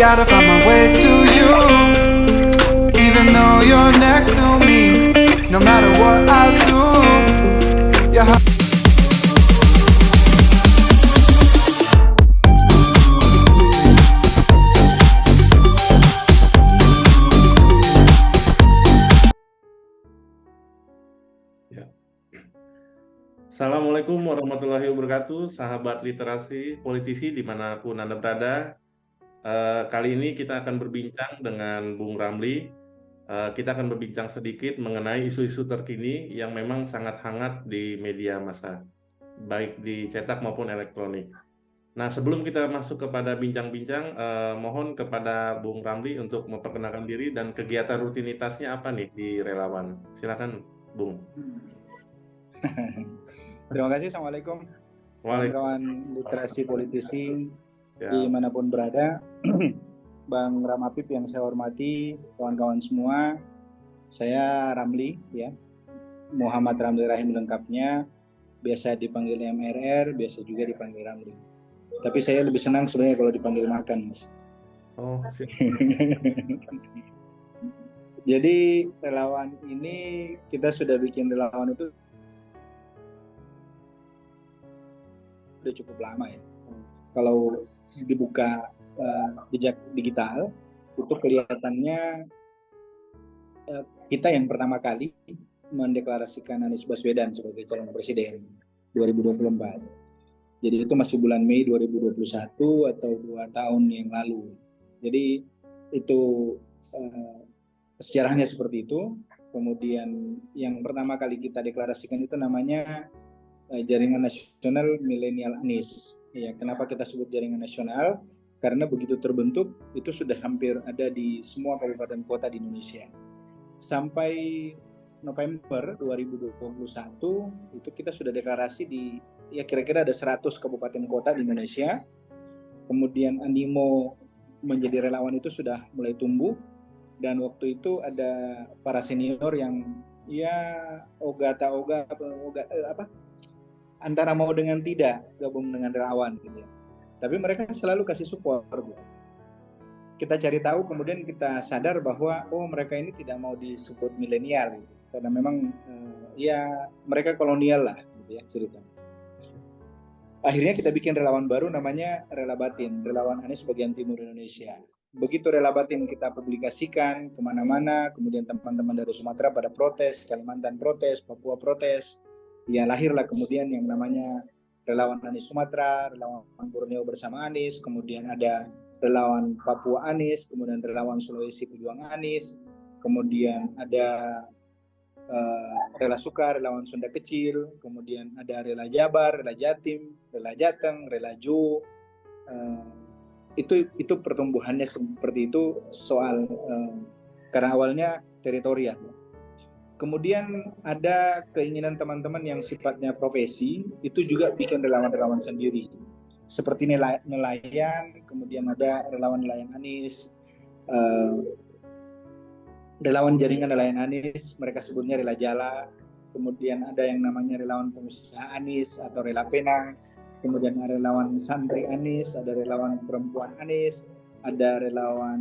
Gotta find my way to you, even though you're next to me. No matter what I do, your heart. Ya. Assalamualaikum warahmatullahi wabarakatuh, sahabat literasi politisi dimanapun Anda berada. Kali ini kita akan berbincang dengan Bung Ramli. Kita akan berbincang sedikit mengenai isu-isu terkini yang memang sangat hangat di media massa, baik di cetak maupun elektronik. Nah, sebelum kita masuk kepada bincang-bincang, mohon kepada Bung Ramli untuk memperkenalkan diri dan kegiatan rutinitasnya apa nih di relawan. Silakan, Bung. Terima kasih. Assalamualaikum kawan-kawan literasi politisi dimanapun berada. Bang Ramapip yang saya hormati, kawan-kawan semua, saya Ramli, ya, Muhammad Ramli Rahim lengkapnya, biasa dipanggil MRR, biasa juga dipanggil Ramli. Tapi saya lebih senang sebenarnya kalau dipanggil makan, Mas. Oh, Jadi relawan ini kita sudah bikin relawan itu udah cukup lama ya. Kalau dibuka jejak digital itu kelihatannya kita yang pertama kali mendeklarasikan Anies Baswedan sebagai calon presiden 2024. Jadi itu masih bulan Mei 2021 atau 2 tahun yang lalu. Jadi itu sejarahnya seperti itu. Kemudian yang pertama kali kita deklarasikan itu namanya Jaringan Nasional Milenial Anies. Ya, kenapa kita sebut jaringan nasional? Karena begitu terbentuk itu sudah hampir ada di semua kabupaten kota di Indonesia. Sampai November 2021 itu kita sudah deklarasi di ya kira-kira ada 100 kabupaten kota di Indonesia. Kemudian animo menjadi relawan itu sudah mulai tumbuh, dan waktu itu ada para senior yang ya antara mau dengan tidak gabung dengan relawan gitu ya. Tapi mereka selalu kasih support gitu. Kita cari tahu, kemudian kita sadar bahwa mereka ini tidak mau disebut milenial gitu. Karena memang ya mereka kolonial lah gitu ya ceritanya. Akhirnya kita bikin relawan baru namanya Rela Batin, Relawan Anies Bagian Timur Indonesia. Begitu Rela Batin kita publikasikan kemana-mana, kemudian teman-teman dari Sumatera pada protes, Kalimantan protes, Papua protes, ya lahirlah kemudian yang namanya Relawan Anies Sumatera, Relawan Borneo bersama Anies, kemudian ada Relawan Papua Anies, kemudian Relawan Sulawesi Pejuang Anies, kemudian ada Rela Suka, Relawan Sunda Kecil, kemudian ada Rela Jabar, Rela Jatim, Rela Jateng, Rela Jo. Itu pertumbuhannya seperti itu soal karena awalnya teritorial. Kemudian ada keinginan teman-teman yang sifatnya profesi, itu juga bikin relawan-relawan sendiri. Seperti nelayan, kemudian ada relawan nelayan Anies, relawan jaringan nelayan Anies, mereka sebutnya Rela Jala. Kemudian ada yang namanya relawan pengusaha Anies atau Rela Pena. Kemudian ada relawan santri Anies, ada relawan perempuan Anies, ada relawan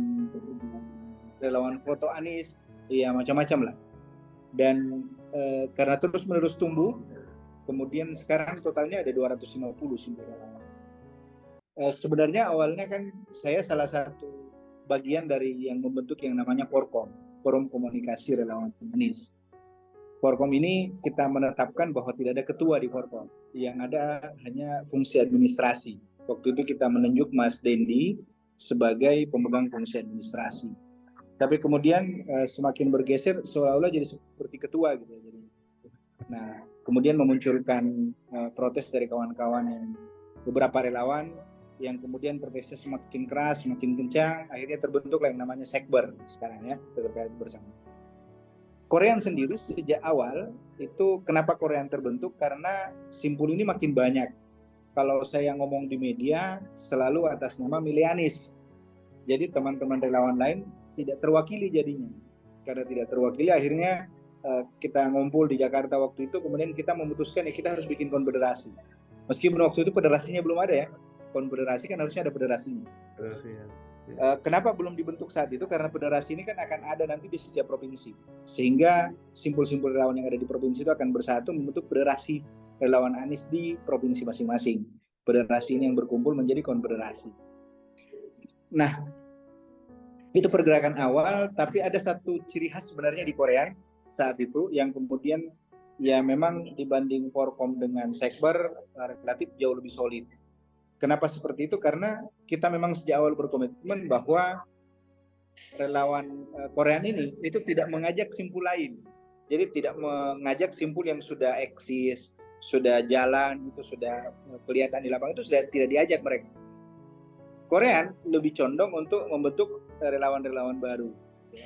foto Anies, ya macam-macam lah. Dan karena terus-menerus tumbuh, kemudian sekarang totalnya ada 250 relawan. Sebenarnya awalnya kan saya salah satu bagian dari yang membentuk yang namanya Porkom, Forum Komunikasi Relawan Anies. Porkom ini kita menetapkan bahwa tidak ada ketua di Porkom, yang ada hanya fungsi administrasi. Waktu itu kita menunjuk Mas Dendi sebagai pemegang fungsi administrasi. Tapi kemudian semakin bergeser seolah-olah jadi seperti ketua gitu. Nah, kemudian memunculkan protes dari kawan-kawan yang beberapa relawan yang kemudian protesnya semakin keras, semakin kencang, akhirnya terbentuklah yang namanya Sekber sekarang ya, terkait bersama. Korean sendiri sejak awal itu kenapa Korean terbentuk? Karena simpul ini makin banyak. Kalau saya ngomong di media selalu atas nama Milenianis. Jadi teman-teman relawan lain tidak terwakili jadinya. Karena tidak terwakili akhirnya kita ngumpul di Jakarta waktu itu, kemudian kita memutuskan ya kita harus bikin konfederasi. Meskipun waktu itu federasinya belum ada ya. Konfederasi kan harusnya ada federasinya. Kenapa belum dibentuk saat itu? Karena federasi ini kan akan ada nanti di setiap provinsi, sehingga simpul-simpul relawan yang ada di provinsi itu akan bersatu membentuk federasi relawan Anies di provinsi masing-masing. Federasi ini yang berkumpul menjadi konfederasi. Nah, itu pergerakan awal, tapi ada satu ciri khas sebenarnya di Korea saat itu yang kemudian ya memang dibanding Forkom dengan Sekber relatif jauh lebih solid. Kenapa seperti itu? Karena kita memang sejak awal berkomitmen bahwa relawan Korean ini itu tidak mengajak simpul lain. Jadi tidak mengajak simpul yang sudah eksis, sudah jalan, itu sudah kelihatan di lapangan, itu sudah tidak diajak mereka. Korean lebih condong untuk membentuk relawan-relawan baru.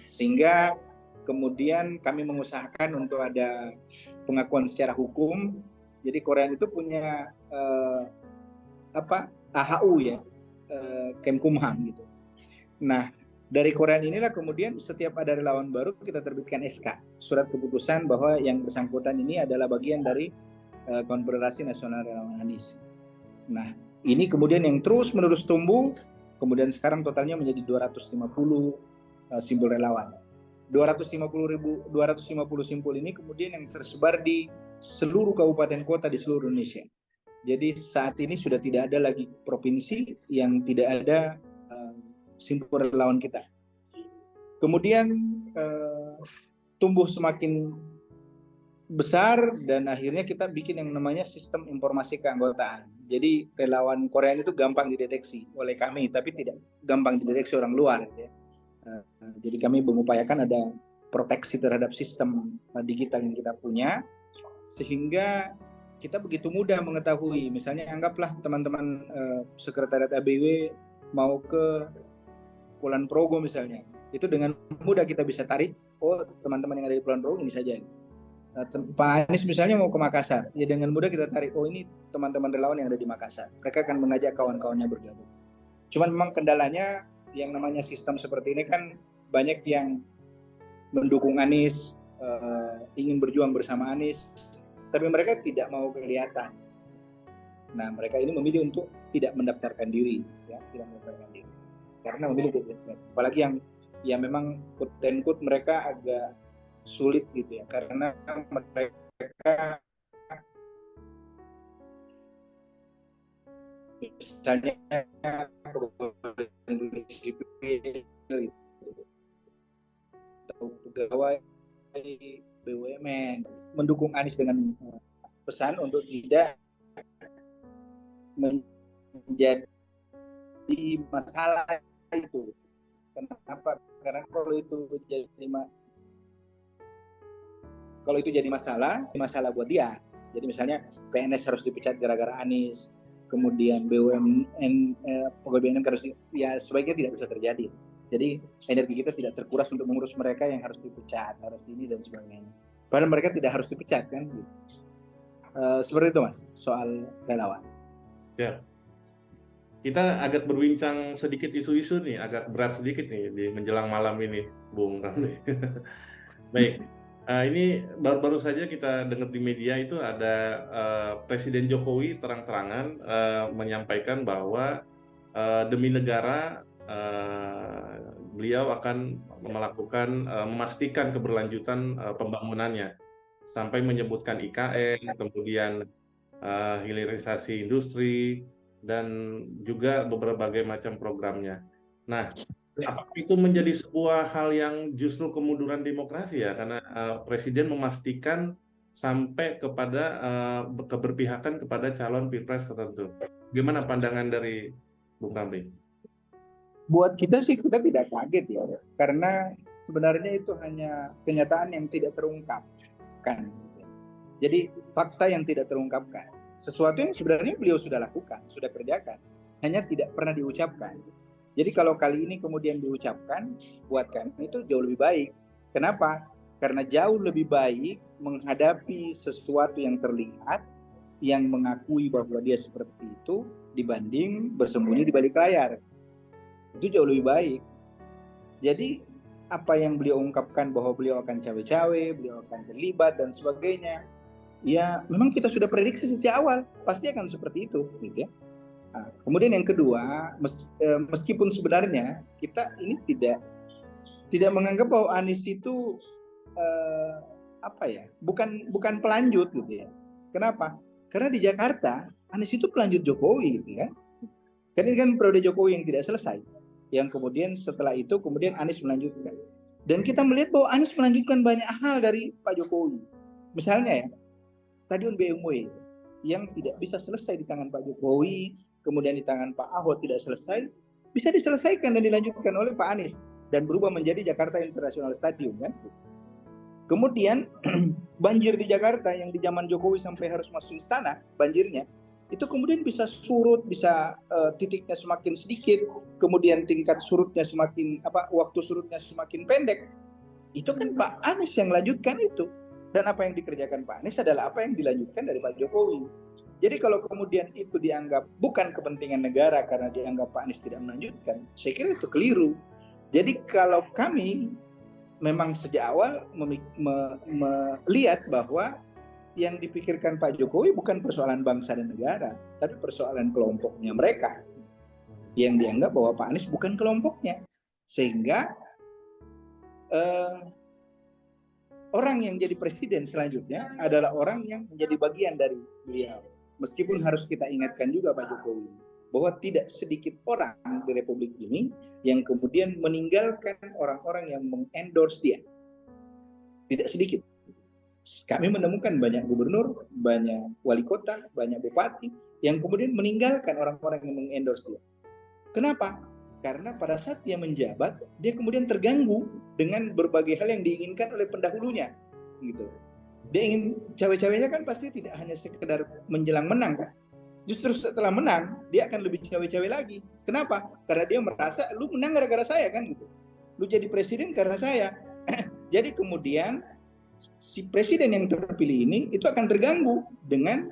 Sehingga kemudian kami mengusahakan untuk ada pengakuan secara hukum. Jadi Korean itu punya AHU ya, Kemkumham gitu. Nah, dari Korean inilah kemudian setiap ada relawan baru kita terbitkan SK, surat keputusan bahwa yang bersangkutan ini adalah bagian dari Konfederasi Nasional Relawan Anies. Nah, ini kemudian yang terus-menerus tumbuh, kemudian sekarang totalnya menjadi 250 simpul relawan. 250 simpul ini kemudian yang tersebar di seluruh kabupaten kota di seluruh Indonesia. Jadi saat ini sudah tidak ada lagi provinsi yang tidak ada simpul relawan kita. Kemudian tumbuh semakin besar dan akhirnya kita bikin yang namanya sistem informasi keanggotaan. Jadi relawan Korea itu gampang dideteksi oleh kami, tapi tidak gampang dideteksi orang luar. Ya. Jadi kami mengupayakan ada proteksi terhadap sistem digital yang kita punya, sehingga kita begitu mudah mengetahui. Misalnya anggaplah teman-teman sekretariat ABW mau ke Kulon Progo misalnya, itu dengan mudah kita bisa tarik, oh teman-teman yang ada di Kulon Progo ini saja. Pak Anies misalnya mau ke Makassar, ya dengan mudah kita tarik, oh ini teman-teman relawan yang ada di Makassar. Mereka akan mengajak kawan-kawannya bergabung. Cuman memang kendalanya yang namanya sistem seperti ini kan banyak yang mendukung Anies, ingin berjuang bersama Anies, tapi mereka tidak mau kelihatan. Nah, mereka ini memilih untuk tidak mendaftarkan diri, ya, tidak mendaftarkan diri. Karena memilih apalagi yang memang quote-unquote mereka agak sulit gitu ya, karena mereka misalnya pegawai BUMN mendukung Anies dengan pesan untuk tidak menjadi masalah itu. Kenapa? Karena kalau itu jadi masalah buat dia. Jadi misalnya PNS harus dipecat gara-gara Anies, kemudian BUMN, pegawai BUMN harus ya sebaiknya tidak bisa terjadi. Jadi energi kita tidak terkuras untuk mengurus mereka yang harus dipecat, harus ini dan sebagainya. Padahal mereka tidak harus dipecat kan? Seperti itu Mas, soal relawan. Ya. Kita agak berbincang sedikit isu-isu nih, agak berat sedikit nih di menjelang malam ini, Bung Ramli. Baik, ini baru saja kita dengar di media itu ada Presiden Jokowi terang-terangan menyampaikan bahwa demi negara beliau akan memastikan keberlanjutan pembangunannya, sampai menyebutkan IKN, kemudian hilirisasi industri, dan juga berbagai macam programnya. Nah, apakah itu menjadi sebuah hal yang justru kemunduran demokrasi ya? Karena Presiden memastikan sampai kepada keberpihakan kepada calon pilpres tertentu. Gimana pandangan dari Bung Ramli? Buat kita sih kita tidak kaget ya, karena sebenarnya itu hanya kenyataan yang tidak terungkapkan. Jadi fakta yang tidak terungkapkan. Sesuatu yang sebenarnya beliau sudah lakukan, sudah kerjakan, hanya tidak pernah diucapkan. Jadi kalau kali ini kemudian diucapkan, buat kami itu jauh lebih baik. Kenapa? Karena jauh lebih baik menghadapi sesuatu yang terlihat, yang mengakui bahwa dia seperti itu, dibanding bersembunyi di balik layar. Itu jauh lebih baik. Jadi apa yang beliau ungkapkan bahwa beliau akan cawe-cawe, beliau akan terlibat dan sebagainya, ya memang kita sudah prediksi sejak awal pasti akan seperti itu, gitu ya. Nah, kemudian yang kedua, meskipun sebenarnya kita ini tidak menganggap bahwa Anies itu bukan pelanjut gitu ya. Kenapa? Karena di Jakarta Anies itu pelanjut Jokowi gitu ya. Kan ini kan periode Jokowi yang tidak selesai. Yang kemudian setelah itu kemudian Anies melanjutkan. Dan kita melihat bahwa Anies melanjutkan banyak hal dari Pak Jokowi. Misalnya ya, Stadion BMW yang tidak bisa selesai di tangan Pak Jokowi, kemudian di tangan Pak Ahok tidak selesai, bisa diselesaikan dan dilanjutkan oleh Pak Anies dan berubah menjadi Jakarta International Stadium kan. Kemudian banjir di Jakarta yang di zaman Jokowi sampai harus masuk istana banjirnya, itu kemudian bisa surut, bisa titiknya semakin sedikit, kemudian tingkat surutnya semakin waktu surutnya semakin pendek. Itu kan Pak Anies yang lanjutkan itu. Dan apa yang dikerjakan Pak Anies adalah apa yang dilanjutkan dari Pak Jokowi. Jadi kalau kemudian itu dianggap bukan kepentingan negara karena dianggap Pak Anies tidak melanjutkan, saya kira itu keliru. Jadi kalau kami memang sejak awal melihat bahwa yang dipikirkan Pak Jokowi bukan persoalan bangsa dan negara, tapi persoalan kelompoknya mereka. Yang dianggap bahwa Pak Anies bukan kelompoknya. Sehingga orang yang jadi presiden selanjutnya adalah orang yang menjadi bagian dari beliau. Meskipun harus kita ingatkan juga Pak Jokowi bahwa tidak sedikit orang di Republik ini yang kemudian meninggalkan orang-orang yang mengendorse dia. Tidak sedikit. Kami menemukan banyak gubernur, banyak wali kota, banyak bupati yang kemudian meninggalkan orang-orang yang mengendorse dia. Kenapa? Karena pada saat dia menjabat, dia kemudian terganggu dengan berbagai hal yang diinginkan oleh pendahulunya, gitu. Dia ingin cawe-cawenya kan pasti tidak hanya sekedar menjelang menang kan. Justru setelah menang, dia akan lebih cawe-cawe lagi. Kenapa? Karena dia merasa, lu menang gara-gara saya kan gitu. Lu jadi presiden karena saya. Jadi kemudian si presiden yang terpilih ini itu akan terganggu dengan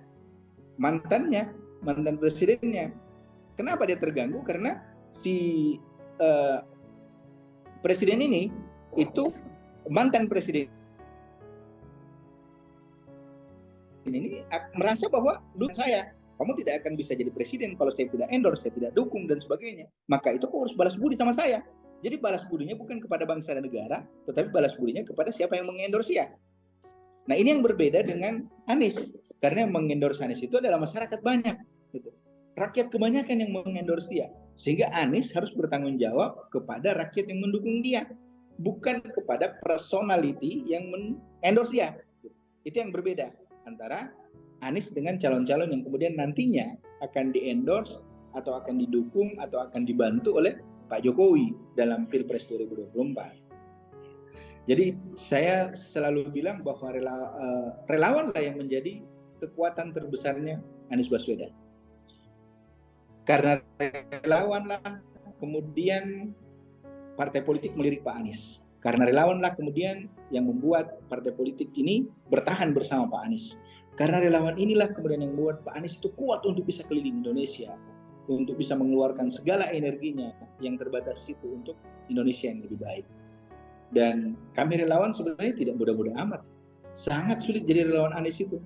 mantan presidennya. Kenapa dia terganggu? Karena si presiden ini itu mantan presiden ini merasa bahwa lu saya, kamu tidak akan bisa jadi presiden kalau saya tidak endorse, saya tidak dukung dan sebagainya. Maka itu kok harus balas budi sama saya. Jadi balas budinya bukan kepada bangsa dan negara, tetapi balas budinya kepada siapa yang mengendorse dia. Nah ini yang berbeda dengan Anies, karena yang mengendorse Anies itu adalah masyarakat banyak, gitu. Rakyat kebanyakan yang mengendorse dia, sehingga Anies harus bertanggung jawab kepada rakyat yang mendukung dia, bukan kepada personality yang mengendorse dia. Itu yang berbeda antara Anies dengan calon-calon yang kemudian nantinya akan di-endorse atau akan didukung atau akan dibantu oleh Pak Jokowi dalam Pilpres 2024. Jadi saya selalu bilang bahwa relawanlah yang menjadi kekuatan terbesarnya Anies Baswedan. Karena relawanlah kemudian partai politik melirik Pak Anies. Karena relawanlah kemudian yang membuat partai politik ini bertahan bersama Pak Anies. Karena relawan inilah kemudian yang membuat Pak Anies itu kuat untuk bisa keliling Indonesia, untuk bisa mengeluarkan segala energinya yang terbatas itu untuk Indonesia yang lebih baik. Dan kami relawan sebenarnya tidak mudah-mudah amat. Sangat sulit jadi relawan Anies itu.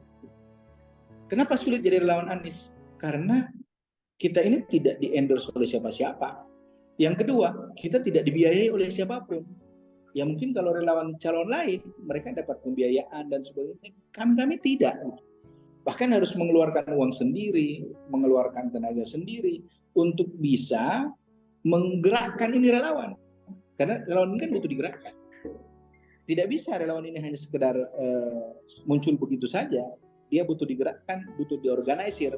Kenapa sulit jadi relawan Anies? Karena kita ini tidak di-endorse oleh siapa-siapa. Yang kedua, kita tidak dibiayai oleh siapapun. Ya mungkin kalau relawan calon lain, mereka dapat pembiayaan dan sebagainya. Kami tidak. Bahkan harus mengeluarkan uang sendiri, mengeluarkan tenaga sendiri untuk bisa menggerakkan ini relawan. Karena relawan ini kan butuh digerakkan. Tidak bisa relawan ini hanya sekedar muncul begitu saja. Dia butuh digerakkan, butuh diorganisir.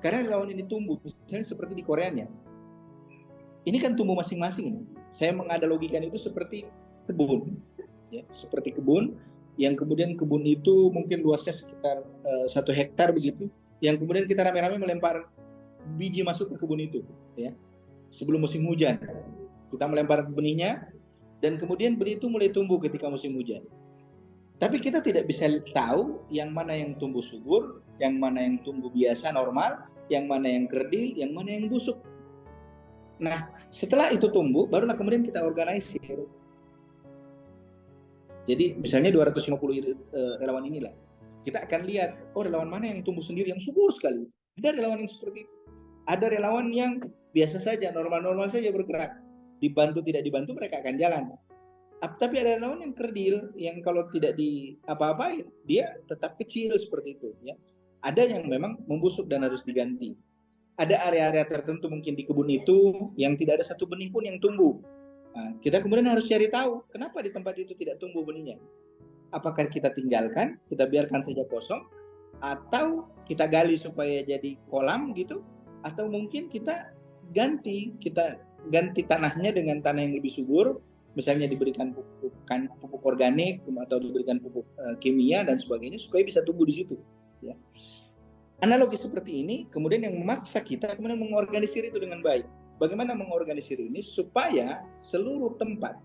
Karena relawan ini tumbuh, misalnya seperti di Koreanya. Ini kan tumbuh masing-masing. Saya menganalogikan itu seperti kebun, ya, seperti kebun yang kemudian kebun itu mungkin luasnya sekitar 1 hektar begitu, yang kemudian kita rame-rame melempar biji masuk ke kebun itu, ya, sebelum musim hujan. Kita melempar benihnya dan kemudian benih itu mulai tumbuh ketika musim hujan. Tapi kita tidak bisa tahu yang mana yang tumbuh subur, yang mana yang tumbuh biasa normal, yang mana yang kerdil, yang mana yang busuk. Nah, setelah itu tumbuh, barulah kemudian kita organisir. Jadi misalnya 250 relawan inilah. Kita akan lihat, oh relawan mana yang tumbuh sendiri, yang subur sekali. Ada relawan yang seperti itu. Ada relawan yang biasa saja, normal-normal saja bergerak. Dibantu tidak dibantu mereka akan jalan. Tapi ada relawan yang kerdil, yang kalau tidak di apa-apain, dia tetap kecil seperti itu. Ya. Ada yang memang membusuk dan harus diganti. Ada area-area tertentu mungkin di kebun itu yang tidak ada satu benih pun yang tumbuh. Nah, kita kemudian harus cari tahu kenapa di tempat itu tidak tumbuh benihnya. Apakah kita tinggalkan, kita biarkan saja kosong, atau kita gali supaya jadi kolam gitu, atau mungkin kita ganti tanahnya dengan tanah yang lebih subur, misalnya diberikan pupuk organik atau diberikan pupuk kimia dan sebagainya supaya bisa tumbuh di situ. Ya. Analogi seperti ini kemudian yang memaksa kita kemudian mengorganisir itu dengan baik. Bagaimana mengorganisir ini supaya seluruh tempat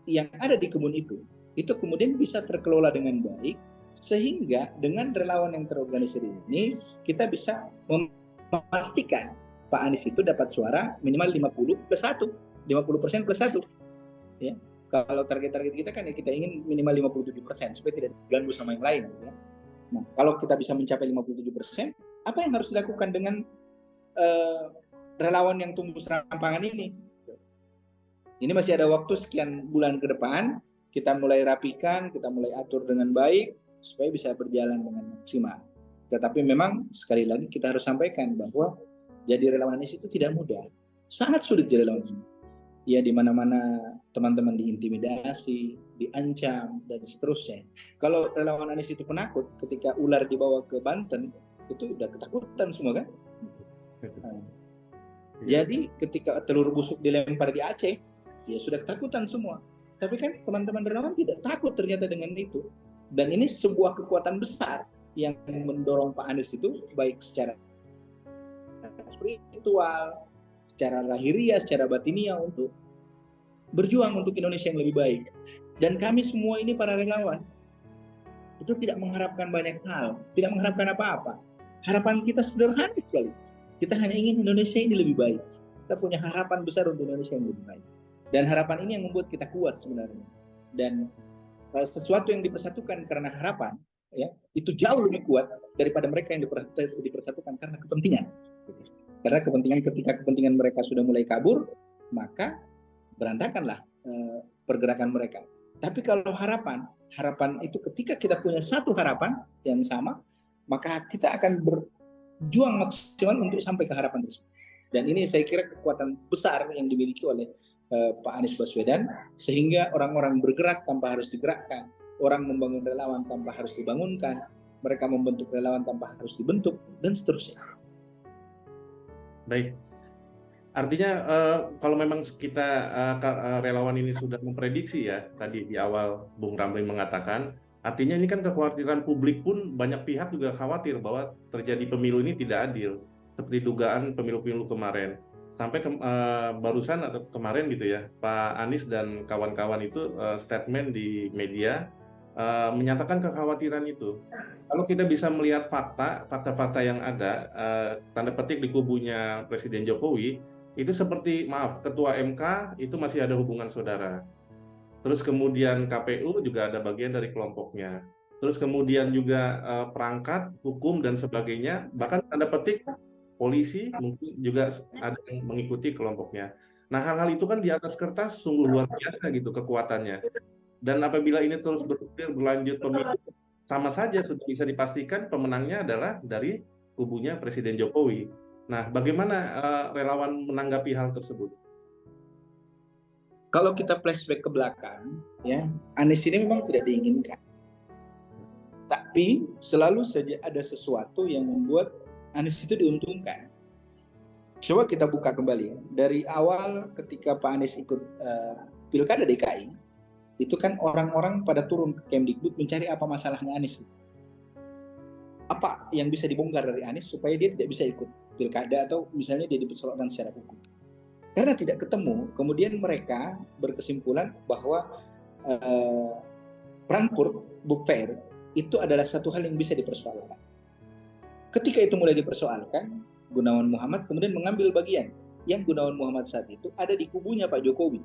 yang ada di kebun itu kemudian bisa terkelola dengan baik, sehingga dengan relawan yang terorganisir ini kita bisa memastikan Pak Anies itu dapat suara minimal 50% plus 1. Ya. Kalau target-target kita kan ya kita ingin minimal 57% supaya tidak diganggu sama yang lain. Ya. Nah, kalau kita bisa mencapai 57%, apa yang harus dilakukan dengan relawan yang tumbuh serampangan ini? Ini masih ada waktu sekian bulan ke depan, kita mulai rapikan, kita mulai atur dengan baik, supaya bisa berjalan dengan maksimal. Tetapi memang sekali lagi kita harus sampaikan bahwa jadi relawan Anies itu tidak mudah. Sangat sulit jadi relawan Anies. Ya di mana-mana teman-teman diintimidasi, diancam dan seterusnya. Kalau relawan Anies itu penakut, ketika ular dibawa ke Banten itu udah ketakutan semua kan. Jadi ketika telur busuk dilempar di Aceh, ya sudah ketakutan semua. Tapi kan teman-teman relawan tidak takut ternyata dengan itu. Dan ini sebuah kekuatan besar yang mendorong Pak Anies itu baik secara spiritual, secara lahiriah, secara batiniah untuk berjuang untuk Indonesia yang lebih baik. Dan kami semua ini para relawan itu tidak mengharapkan banyak hal, tidak mengharapkan apa-apa. Harapan kita sederhana sekali. Kita hanya ingin Indonesia ini lebih baik. Kita punya harapan besar untuk Indonesia yang lebih baik. Dan harapan ini yang membuat kita kuat sebenarnya. Dan sesuatu yang dipersatukan karena harapan, ya, itu jauh lebih kuat daripada mereka yang dipersatukan karena kepentingan. Karena ketika kepentingan mereka sudah mulai kabur, maka berantakanlah pergerakan mereka. Tapi kalau harapan itu ketika kita punya satu harapan yang sama, maka kita akan berjuang maksimal untuk sampai ke harapan tersebut. Dan ini saya kira kekuatan besar yang dimiliki oleh Pak Anies Baswedan, sehingga orang-orang bergerak tanpa harus digerakkan, orang membangun relawan tanpa harus dibangunkan, mereka membentuk relawan tanpa harus dibentuk, dan seterusnya. Baik, artinya kalau memang kita relawan ini sudah memprediksi ya, tadi di awal Bung Ramli mengatakan, artinya ini kan kekhawatiran publik pun banyak pihak juga khawatir bahwa terjadi pemilu ini tidak adil, seperti dugaan pemilu-pemilu kemarin. Sampai barusan atau kemarin gitu ya, Pak Anies dan kawan-kawan itu statement di media menyatakan kekhawatiran itu. Kalau kita bisa melihat fakta-fakta yang ada, tanda petik di kubunya Presiden Jokowi, itu seperti, maaf, Ketua MK itu masih ada hubungan saudara. Terus kemudian KPU juga ada bagian dari kelompoknya. Terus kemudian juga perangkat, hukum, dan sebagainya, bahkan tanda petik polisi mungkin juga ada yang mengikuti kelompoknya. Nah, hal-hal itu kan di atas kertas sungguh luar biasa gitu kekuatannya. Dan apabila ini terus berlanjut pemilu, sama saja sudah bisa dipastikan pemenangnya adalah dari kubunya Presiden Jokowi. Nah, bagaimana relawan menanggapi hal tersebut? Kalau kita flashback ke belakang, ya, Anies ini memang tidak diinginkan. Tapi selalu saja ada sesuatu yang membuat Anies itu diuntungkan. Coba kita buka kembali. Dari awal ketika Pak Anies ikut Pilkada DKI, itu kan orang-orang pada turun ke Kemdikbud mencari apa masalahnya Anies. Apa yang bisa dibongkar dari Anies supaya dia tidak bisa ikut Pilkada atau misalnya dia dipersoalkan secara hukum. Karena tidak ketemu, kemudian mereka berkesimpulan bahwa Frankfurt Book Fair itu adalah satu hal yang bisa dipersoalkan. Ketika itu mulai dipersoalkan, Gunawan Muhammad kemudian mengambil bagian. Yang Gunawan Muhammad saat itu ada di kubunya Pak Jokowi.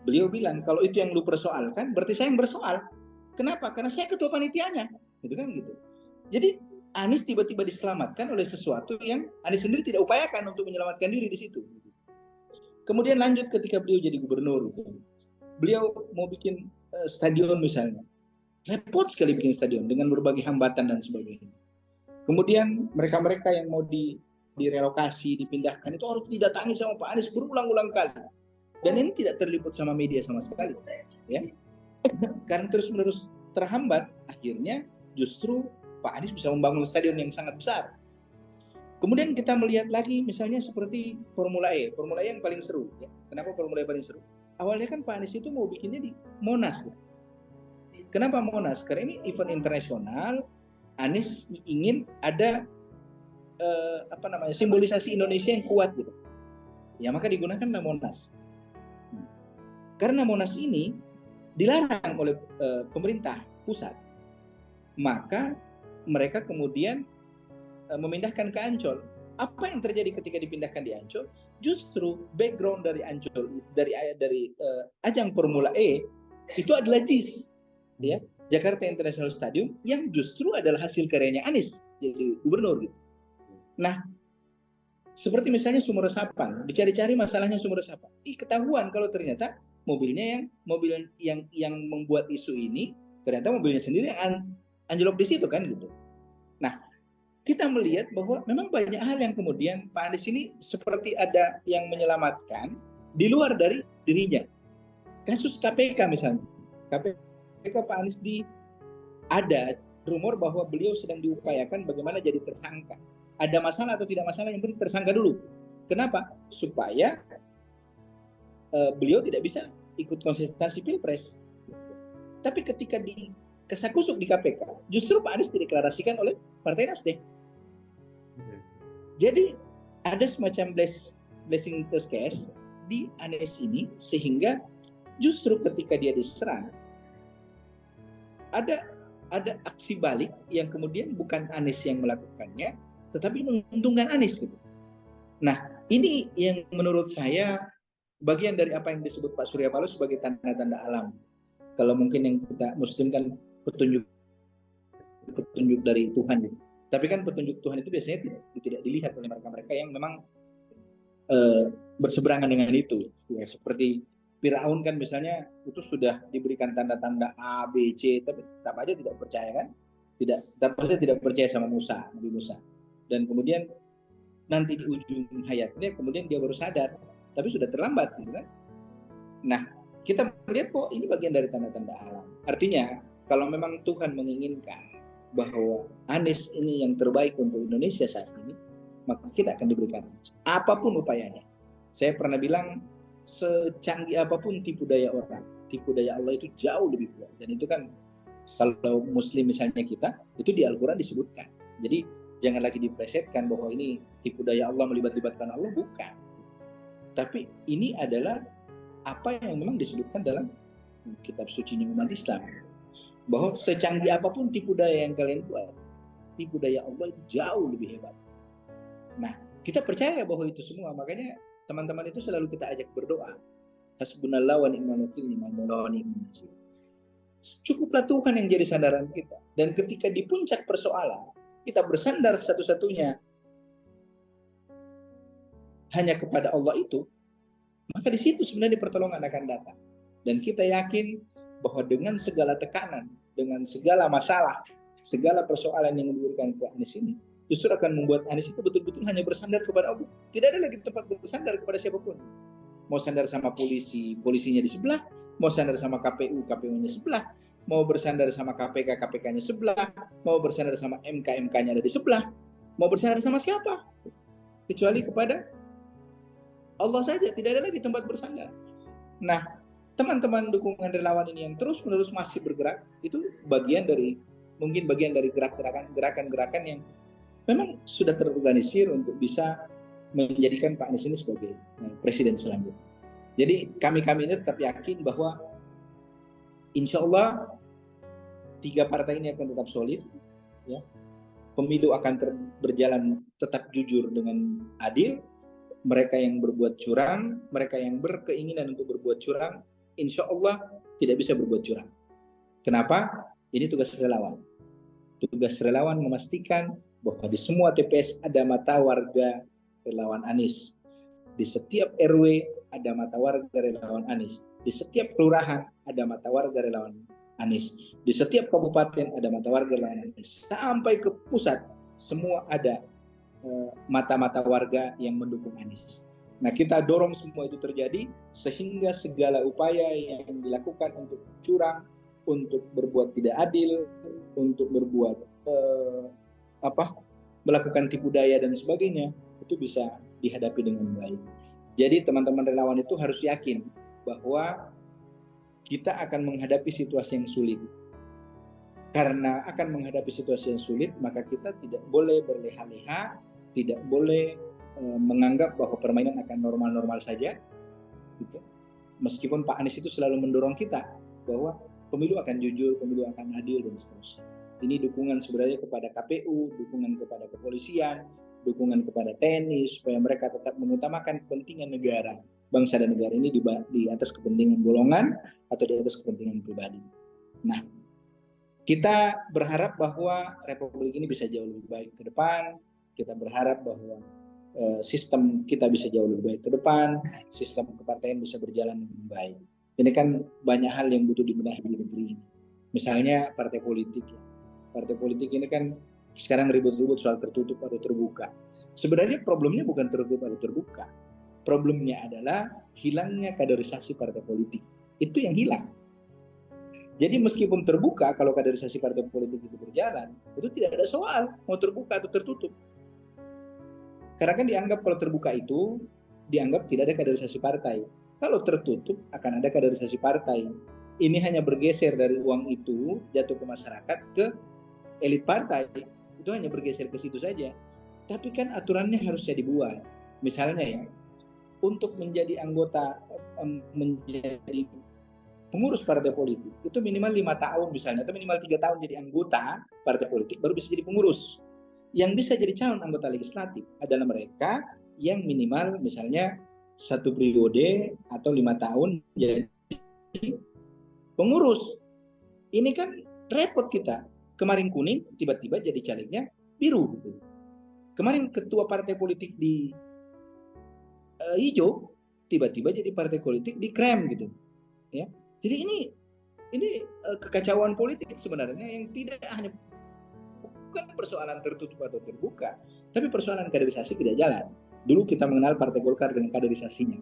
Beliau bilang, kalau itu yang lu persoalkan, berarti saya yang bersoal. Kenapa? Karena saya ketua panitianya. Gitu kan gitu. Jadi Anies tiba-tiba diselamatkan oleh sesuatu yang Anies sendiri tidak upayakan untuk menyelamatkan diri di situ. Kemudian lanjut ketika beliau jadi gubernur, beliau mau bikin stadion misalnya, repot sekali bikin stadion dengan berbagai hambatan dan sebagainya. Kemudian mereka-mereka yang mau direlokasi, dipindahkan itu harus didatangi sama Pak Anies berulang-ulang kali. Dan ini tidak terliput sama media sama sekali, ya. Karena terus-menerus terhambat, akhirnya justru Pak Anies bisa membangun stadion yang sangat besar. Kemudian kita melihat lagi misalnya seperti Formula E. Formula E yang paling seru. Ya. Kenapa Formula E paling seru? Awalnya kan Pak Anies itu mau bikinnya di Monas. Ya. Kenapa Monas? Karena ini event internasional. Anies ingin ada simbolisasi Indonesia yang kuat gitu. Ya maka digunakanlah Monas. Karena Monas ini dilarang oleh pemerintah pusat, maka mereka kemudian memindahkan ke Ancol. Apa yang terjadi ketika dipindahkan di Ancol? Justru background dari Ancol dari ajang Formula E itu adalah JIS, ya, Jakarta International Stadium, yang justru adalah hasil karyanya Anies jadi gubernur gitu. Nah, seperti misalnya Sumur Resapan, dicari-cari masalahnya Sumur Resapan. Ketahuan kalau ternyata mobil yang membuat isu ini ternyata mobilnya sendiri yang anjlok di situ kan gitu. Nah, kita melihat bahwa memang banyak hal yang kemudian Pak Anies ini seperti ada yang menyelamatkan di luar dari dirinya. Kasus KPK misalnya, KPK Pak Anies ada rumor bahwa beliau sedang diupayakan bagaimana jadi tersangka. Ada masalah atau tidak masalah, yang penting tersangka dulu. Kenapa? Supaya beliau tidak bisa ikut konsultasi Pilpres. Tapi ketika kesakusuk di KPK, justru Pak Anies dideklarasikan oleh Partai Nasdem. Jadi ada semacam blessing disguise di Anies ini, sehingga justru ketika dia diserang, ada aksi balik yang kemudian bukan Anies yang melakukannya, tetapi menguntungkan Anies gitu. Nah, ini yang menurut saya bagian dari apa yang disebut Pak Surya Paloh sebagai tanda-tanda alam. Kalau mungkin yang kita Muslim kan petunjuk dari Tuhan. Tapi kan petunjuk Tuhan itu biasanya tidak dilihat oleh mereka-mereka yang memang berseberangan dengan itu. Ya, seperti Firaun kan misalnya itu sudah diberikan tanda-tanda A, B, C, tapi tetap aja tidak percaya kan? Tetap aja tidak percaya sama Nabi Musa. Dan kemudian nanti di ujung hayatnya kemudian dia baru sadar, tapi sudah terlambat gitu kan. Nah, kita melihat kok ini bagian dari tanda-tanda alam. Artinya kalau memang Tuhan menginginkan bahwa Anies ini yang terbaik untuk Indonesia saat ini, maka kita akan diberikan apapun upayanya. Saya pernah bilang, secanggih apapun tipu daya orang, tipu daya Allah itu jauh lebih kuat. Dan itu kan kalau Muslim misalnya kita, itu di Al-Quran disebutkan. Jadi jangan lagi diplesetkan bahwa ini tipu daya Allah melibatkan Allah, bukan. Tapi ini adalah apa yang memang disebutkan dalam kitab suci umat Islam, bahwa secanggih apapun tipu daya yang kalian buat, tipu daya Allah itu jauh lebih hebat. Nah, kita percaya bahwa itu semua, makanya teman-teman itu selalu kita ajak berdoa. Hasbunallahu wa ni'mal wakil, ni'mal maula wa ni'mal nasir. Cukuplah Tuhan yang jadi sandaran kita. Dan ketika di puncak persoalan, kita bersandar satu-satunya hanya kepada Allah itu, maka di situ sebenarnya pertolongan akan datang. Dan kita yakin bahwa dengan segala tekanan, dengan segala masalah, segala persoalan yang diberikan ke Anies ini, justru akan membuat Anies itu betul-betul hanya bersandar kepada Allah. Tidak ada lagi tempat bersandar kepada siapapun. Mau sandar sama polisi, polisinya di sebelah. Mau sandar sama KPU, KPU-nya sebelah. Mau bersandar sama KPK, KPK-nya sebelah. Mau bersandar sama MK, MK-nya ada di sebelah. Mau bersandar sama siapa? Kecuali kepada Allah saja, tidak ada lagi tempat bersandar. Nah, teman-teman dukungan relawan ini yang terus-menerus masih bergerak, itu mungkin bagian dari gerakan-gerakan yang memang sudah terorganisir untuk bisa menjadikan Pak Anies ini sebagai presiden selanjutnya. Jadi kami ini tetap yakin bahwa insya Allah 3 partai ini akan tetap solid, ya. Pemilu akan berjalan tetap jujur dengan adil. Mereka yang berbuat curang, mereka yang berkeinginan untuk berbuat curang, insya Allah tidak bisa berbuat curang. Kenapa? Ini tugas relawan. tugas relawan memastikan bahwa di semua TPS ada mata warga relawan Anies. Di setiap RW ada mata warga relawan Anies. Di setiap kelurahan ada mata warga relawan Anies. Di setiap kabupaten ada mata warga relawan Anies. Sampai ke pusat semua ada mata-mata warga yang mendukung Anies. Nah, kita dorong semua itu terjadi sehingga segala upaya yang dilakukan untuk curang, untuk berbuat tidak adil, untuk berbuat melakukan tipu daya dan sebagainya itu bisa dihadapi dengan baik. Jadi teman-teman relawan itu harus yakin bahwa kita akan menghadapi situasi yang sulit. Karena akan menghadapi situasi yang sulit, maka kita tidak boleh berleha-leha, tidak boleh menganggap bahwa permainan akan normal-normal saja. Gitu. Meskipun Pak Anies itu selalu mendorong kita bahwa pemilu akan jujur, pemilu akan adil, dan seterusnya. Ini dukungan sebenarnya kepada KPU, dukungan kepada kepolisian, dukungan kepada TNI, supaya mereka tetap mengutamakan kepentingan negara, bangsa dan negara ini di atas kepentingan golongan atau di atas kepentingan pribadi. Nah, kita berharap bahwa Republik ini bisa jauh lebih baik ke depan. Kita berharap bahwa sistem kita bisa jauh lebih baik ke depan, sistem kepartaian bisa berjalan dengan baik. Ini kan banyak hal yang butuh dibenahi di negeri ini. Misalnya partai politik. Partai politik ini kan sekarang ribut-ribut soal tertutup atau terbuka. Sebenarnya problemnya bukan tertutup atau terbuka. Problemnya adalah hilangnya kaderisasi partai politik. Itu yang hilang. Jadi meskipun terbuka, kalau kaderisasi partai politik itu berjalan, itu tidak ada soal mau terbuka atau tertutup. Karena kan dianggap kalau terbuka itu, dianggap tidak ada kaderisasi partai. Kalau tertutup, akan ada kaderisasi partai. Ini hanya bergeser dari uang itu, jatuh ke masyarakat, ke elit partai. Itu hanya bergeser ke situ saja. Tapi kan aturannya harusnya dibuat. Misalnya ya, untuk menjadi anggota, menjadi pengurus partai politik, itu minimal 5 tahun misalnya, atau minimal 3 tahun jadi anggota partai politik, baru bisa jadi pengurus. Yang bisa jadi calon anggota legislatif adalah mereka yang minimal misalnya 1 periode atau 5 tahun jadi pengurus. Ini kan repot kita. Kemarin kuning, tiba-tiba jadi calegnya biru. Kemarin ketua partai politik di hijau, tiba-tiba jadi partai politik di krem gitu. Ya. Jadi ini kekacauan politik sebenarnya yang tidak hanya bukan persoalan tertutup atau terbuka, tapi persoalan kaderisasi tidak jalan. Dulu kita mengenal Partai Golkar dengan kaderisasinya,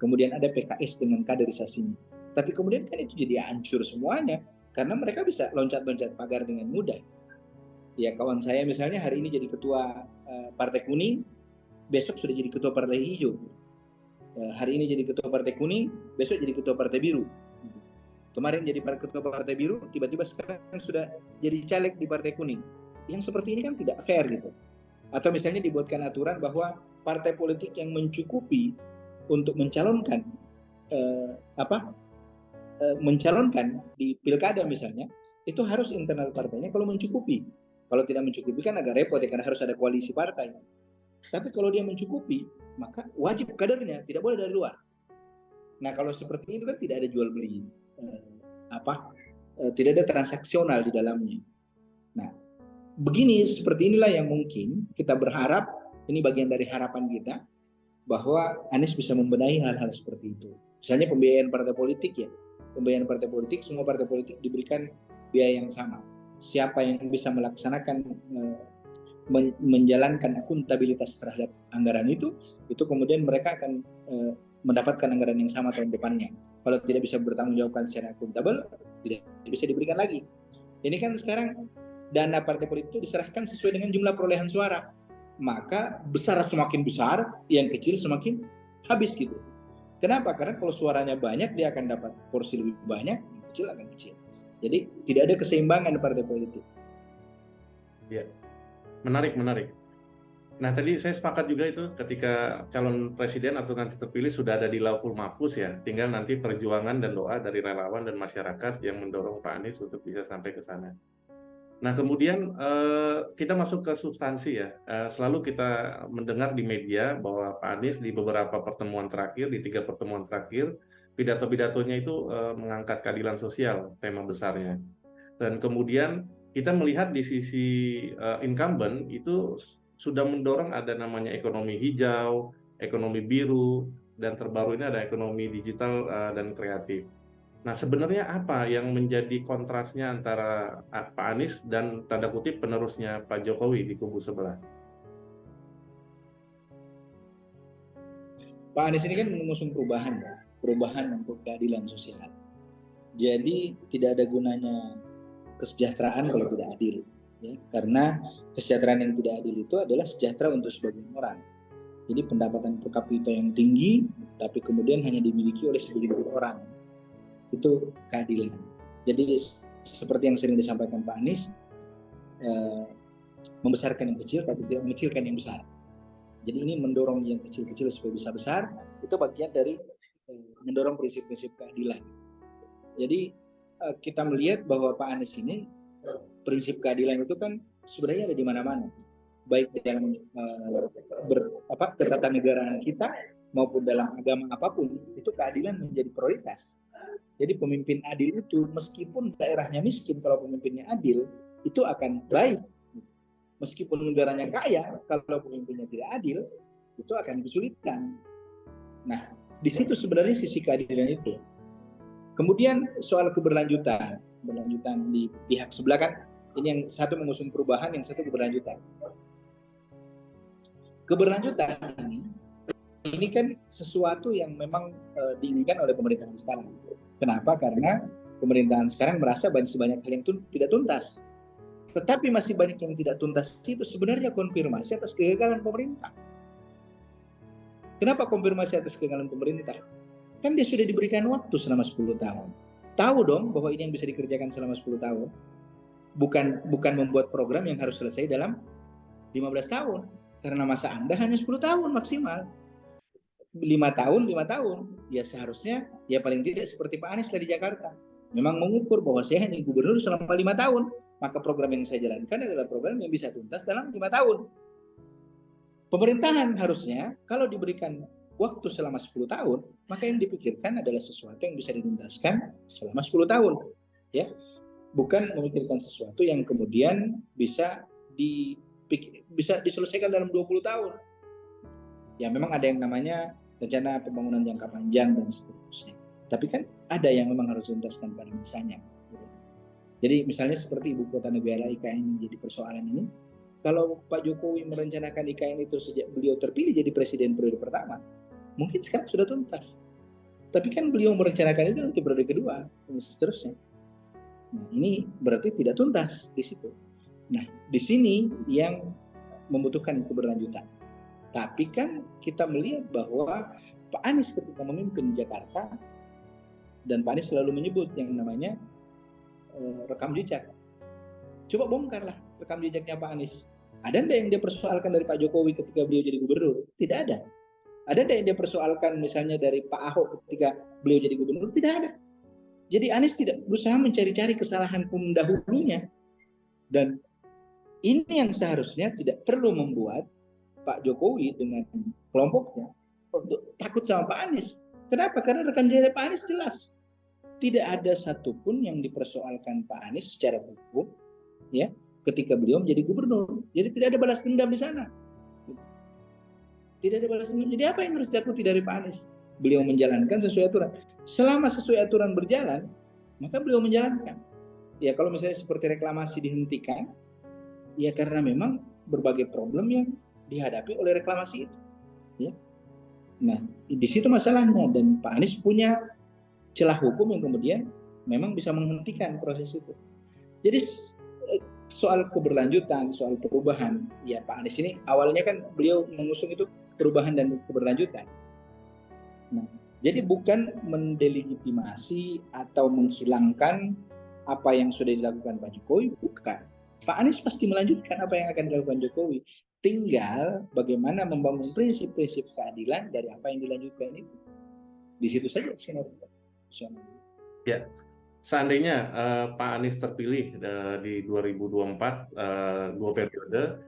kemudian ada PKS dengan kaderisasinya, tapi kemudian kan itu jadi hancur semuanya karena mereka bisa loncat-loncat pagar dengan mudah. Ya, kawan saya misalnya hari ini jadi ketua Partai Kuning, besok sudah jadi ketua Partai Hijau. Hari ini jadi ketua Partai Kuning, besok jadi ketua Partai Biru. Kemarin jadi ketua Partai Biru, tiba-tiba sekarang sudah jadi caleg di Partai Kuning. Yang seperti ini kan tidak fair gitu. Atau misalnya dibuatkan aturan bahwa partai politik yang mencukupi untuk mencalonkan mencalonkan di pilkada misalnya, itu harus internal partainya kalau mencukupi. Kalau tidak mencukupi kan agak repot ya, karena harus ada koalisi partai. Tapi kalau dia mencukupi, maka wajib kadernya, tidak boleh dari luar. Nah, kalau seperti itu kan tidak ada jual beli, tidak ada transaksional di dalamnya. Nah, begini, seperti inilah yang mungkin kita berharap, ini bagian dari harapan kita, bahwa Anies bisa membenahi hal-hal seperti itu. Misalnya pembiayaan partai politik ya, pembiayaan partai politik, semua partai politik diberikan biaya yang sama. Siapa yang bisa melaksanakan, menjalankan akuntabilitas terhadap anggaran itu kemudian mereka akan mendapatkan anggaran yang sama tahun depannya. Kalau tidak bisa bertanggung jawabkan secara akuntabel, tidak bisa diberikan lagi. Ini kan sekarang dana partai politik itu diserahkan sesuai dengan jumlah perolehan suara. Maka besar semakin besar, yang kecil semakin habis gitu. Kenapa? Karena kalau suaranya banyak, dia akan dapat porsi lebih banyak, yang kecil akan kecil. Jadi tidak ada keseimbangan partai politik. Ya, menarik. Nah, tadi saya sepakat juga itu ketika calon presiden atau nanti terpilih sudah ada di Lauhul Mahfuz ya, tinggal nanti perjuangan dan doa dari relawan dan masyarakat yang mendorong Pak Anies untuk bisa sampai ke sana. Nah, kemudian kita masuk ke substansi ya. Selalu kita mendengar di media bahwa Pak Anies di beberapa pertemuan terakhir, di 3 pertemuan terakhir, pidato-pidatonya itu mengangkat keadilan sosial, tema besarnya. Dan kemudian kita melihat di sisi incumbent itu sudah mendorong ada namanya ekonomi hijau, ekonomi biru, dan terbaru ini ada ekonomi digital dan kreatif. Nah, sebenarnya apa yang menjadi kontrasnya antara Pak Anies dan tanda kutip penerusnya Pak Jokowi di kubu sebelah? Pak Anies ini kan mengusung perubahan, ya. Perubahan untuk keadilan sosial. Jadi tidak ada gunanya kesejahteraan kalau tidak adil, ya. Karena kesejahteraan yang tidak adil itu adalah sejahtera untuk sebagian orang. Jadi pendapatan per kapita yang tinggi, tapi kemudian hanya dimiliki oleh segelintir orang. Itu keadilan. Jadi seperti yang sering disampaikan Pak Anies, membesarkan yang kecil tapi tidak mengecilkan yang besar. Jadi ini mendorong yang kecil-kecil supaya bisa besar, itu bagian dari mendorong prinsip-prinsip keadilan. Jadi kita melihat bahwa Pak Anies ini prinsip keadilan itu kan sebenarnya ada di mana-mana, baik dalam ketatanegaraan kita maupun dalam agama apapun, itu keadilan menjadi prioritas. Jadi pemimpin adil itu meskipun daerahnya miskin, kalau pemimpinnya adil itu akan baik. Meskipun negaranya kaya, kalau pemimpinnya tidak adil itu akan kesulitan. Nah, di situ sebenarnya sisi keadilan itu. Kemudian soal keberlanjutan di pihak sebelah kan, ini yang satu mengusung perubahan, yang satu keberlanjutan. Keberlanjutan ini kan sesuatu yang memang diinginkan oleh pemerintahan sekarang. Kenapa? Karena pemerintahan sekarang merasa banyak hal yang tidak tuntas. Tetapi masih banyak yang tidak tuntas itu sebenarnya konfirmasi atas kegagalan pemerintah. Kenapa konfirmasi atas kegagalan pemerintah? Kan dia sudah diberikan waktu selama 10 tahun. Tahu dong bahwa ini yang bisa dikerjakan selama 10 tahun. Bukan membuat program yang harus selesai dalam 15 tahun. Karena masa Anda hanya 10 tahun maksimal. 5 tahun, ya seharusnya ya paling tidak seperti Pak Anies dari Jakarta. Memang mengukur bahwa saya hanya gubernur selama 5 tahun, maka program yang saya jalankan adalah program yang bisa tuntas dalam 5 tahun. Pemerintahan harusnya kalau diberikan waktu selama 10 tahun, maka yang dipikirkan adalah sesuatu yang bisa dituntaskan selama 10 tahun. Ya, bukan memikirkan sesuatu yang kemudian bisa diselesaikan dalam 20 tahun. Ya memang ada yang namanya rencana pembangunan jangka panjang dan seterusnya. Tapi kan ada yang memang harus dituntaskan pada masanya. Jadi misalnya seperti ibu kota negara IKN yang jadi persoalan ini, kalau Pak Jokowi merencanakan IKN itu sejak beliau terpilih jadi presiden periode pertama, mungkin sekarang sudah tuntas. Tapi kan beliau merencanakan itu nanti periode kedua dan seterusnya. Nah, ini berarti tidak tuntas di situ. Nah, di sini yang membutuhkan keberlanjutan. Tapi kan kita melihat bahwa Pak Anies ketika memimpin Jakarta, dan Pak Anies selalu menyebut yang namanya rekam jejak. Coba bongkarlah rekam jejaknya Pak Anies. Ada enggak yang dia persoalkan dari Pak Jokowi ketika beliau jadi gubernur? Tidak ada. Ada enggak yang dia persoalkan misalnya dari Pak Ahok ketika beliau jadi gubernur? Tidak ada. Jadi Anies tidak berusaha mencari-cari kesalahan pendahulunya. Dan ini yang seharusnya tidak perlu membuat Pak Jokowi dengan kelompoknya untuk takut sama Pak Anies. Kenapa? Karena rekam jejak Pak Anies jelas. Tidak ada satupun yang dipersoalkan Pak Anies secara hukum, ya, ketika beliau menjadi gubernur. Jadi tidak ada balas dendam di sana. Tidak ada balas dendam. Jadi apa yang harus ditakuti dari Pak Anies? Beliau menjalankan sesuai aturan. Selama sesuai aturan berjalan, maka beliau menjalankan. Ya kalau misalnya seperti reklamasi dihentikan, ya karena memang berbagai problem yang dihadapi oleh reklamasi itu. Ya. Nah, di situ masalahnya, dan Pak Anies punya celah hukum yang kemudian memang bisa menghentikan proses itu. Jadi soal keberlanjutan, soal perubahan, ya Pak Anies ini awalnya kan beliau mengusung itu perubahan dan keberlanjutan. Nah, jadi bukan mendelegitimasi atau menghilangkan apa yang sudah dilakukan Pak Jokowi, bukan. Pak Anies pasti melanjutkan apa yang akan dilakukan Jokowi. Tinggal bagaimana membangun prinsip-prinsip keadilan dari apa yang dilanjutkan itu. Di situ saja. Ya, seandainya Pak Anies terpilih di 2024 2 periode,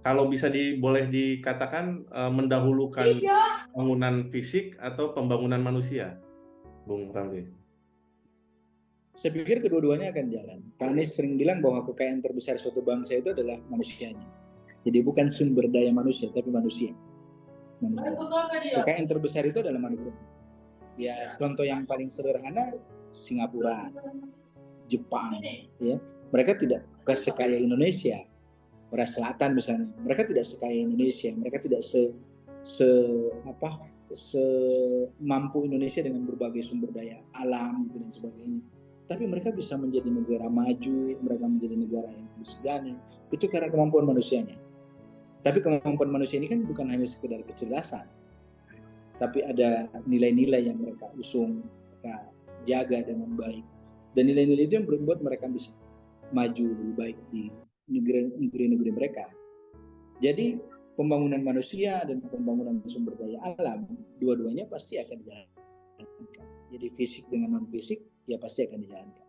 kalau bisa boleh dikatakan mendahulukan pembangunan fisik atau pembangunan manusia, Bung Ramli? Saya pikir kedua-duanya akan jalan. Pak Anies sering bilang bahwa kekayaan terbesar suatu bangsa itu adalah manusianya. Jadi bukan sumber daya manusia, tapi manusia. Kekayaan terbesar itu adalah manusia. Ya, contoh yang paling sederhana Singapura, Jepang, ya. Mereka tidak sekaya Indonesia. Korea Selatan misalnya, mereka tidak sekaya Indonesia, mereka tidak semampu Indonesia dengan berbagai sumber daya alam dan sebagainya. Tapi mereka bisa menjadi negara maju, mereka menjadi negara yang disegani. Itu karena kemampuan manusianya. Tapi kemampuan manusia ini kan bukan hanya sekedar kecerdasan, tapi ada nilai-nilai yang mereka usung, mereka jaga dengan baik. Dan nilai-nilai itu yang membuat mereka bisa maju lebih baik di negeri-negeri mereka. Jadi pembangunan manusia dan pembangunan sumber daya alam, dua-duanya pasti akan dijalankan. Jadi fisik dengan non-fisik, ya pasti akan dijalankan.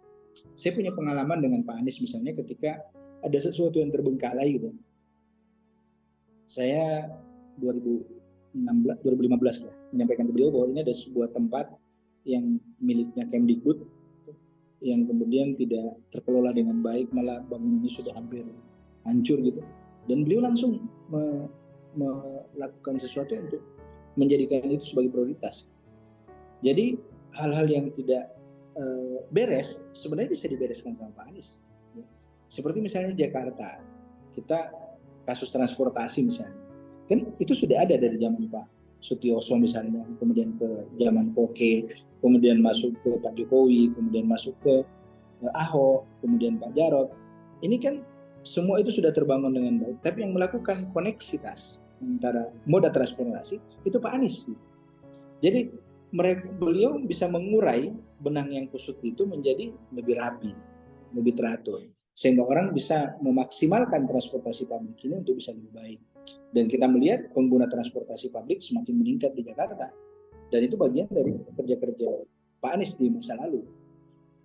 Saya punya pengalaman dengan Pak Anies misalnya ketika ada sesuatu yang terbengkalai gitu. Saya 2015 lah, menyampaikan ke beliau bahwa ini ada sebuah tempat yang miliknya Kemdikbud yang kemudian tidak terkelola dengan baik, malah bangunannya sudah hampir hancur gitu. Dan beliau langsung melakukan sesuatu untuk menjadikan itu sebagai prioritas. Jadi hal-hal yang tidak beres sebenarnya bisa dibereskan sama Pak Anies. Seperti misalnya Jakarta, kita kasus transportasi misalnya, kan itu sudah ada dari zaman Pak Sutioso misalnya, kemudian ke zaman Foke, kemudian masuk ke Pak Jokowi, kemudian masuk ke Ahok, kemudian Pak Jarot. Ini kan semua itu sudah terbangun dengan baik, tapi yang melakukan koneksitas antara moda transportasi itu Pak Anies. Jadi beliau bisa mengurai benang yang kusut itu menjadi lebih rapi, lebih teratur, sehingga orang bisa memaksimalkan transportasi publik ini untuk bisa lebih baik. Dan kita melihat pengguna transportasi publik semakin meningkat di Jakarta. Dan itu bagian dari kerja-kerja Pak Anies di masa lalu.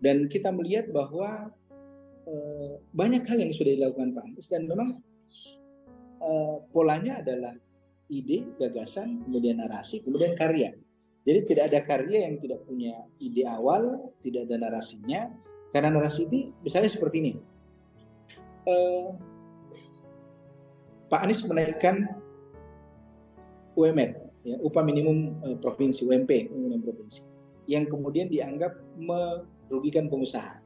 Dan kita melihat bahwa banyak hal yang sudah dilakukan Pak Anies, dan memang polanya adalah ide, gagasan, kemudian narasi, kemudian karya. Jadi tidak ada karya yang tidak punya ide awal, tidak ada narasinya. Karena narasi ini misalnya seperti ini. Pak Anies menaikkan UMR, ya, upah minimum provinsi, UMP, provinsi, yang kemudian dianggap merugikan pengusaha.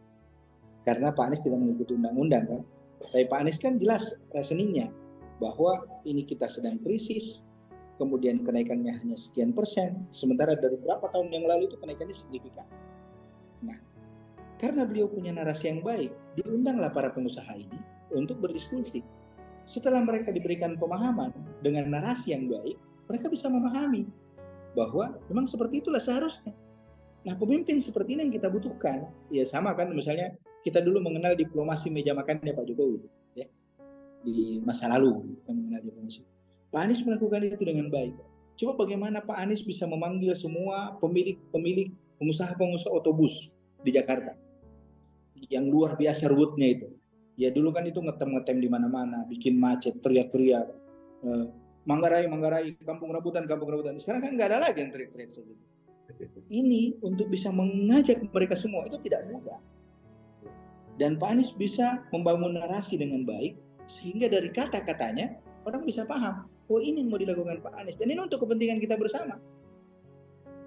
Karena Pak Anies tidak mengikuti undang-undang kan. Tapi Pak Anies kan jelas reasoningnya bahwa ini kita sedang krisis, kemudian kenaikannya hanya sekian persen, sementara dari beberapa tahun yang lalu itu kenaikannya signifikan. Nah, karena beliau punya narasi yang baik, diundanglah para pengusaha ini untuk berdiskusi. Setelah mereka diberikan pemahaman dengan narasi yang baik, mereka bisa memahami bahwa memang seperti itulah seharusnya. Nah, pemimpin seperti ini yang kita butuhkan. Ya sama kan, misalnya kita dulu mengenal diplomasi meja makannya Pak Jokowi, ya, di masa lalu kita mengenal diplomasi. Pak Anies melakukan itu dengan baik. Coba bagaimana Pak Anies bisa memanggil semua pemilik pengusaha-pengusaha otobus di Jakarta yang luar biasa ruwetnya itu. Ya dulu kan itu ngetem di mana-mana, bikin macet, teriak-teriak, Manggarai, kampung rambutan. Sekarang kan nggak ada lagi yang teriak-teriak seperti itu. Ini untuk bisa mengajak mereka semua itu tidak mudah. Dan Pak Anies bisa membangun narasi dengan baik sehingga dari kata-katanya orang bisa paham, oh ini yang mau dilakukan Pak Anies dan ini untuk kepentingan kita bersama.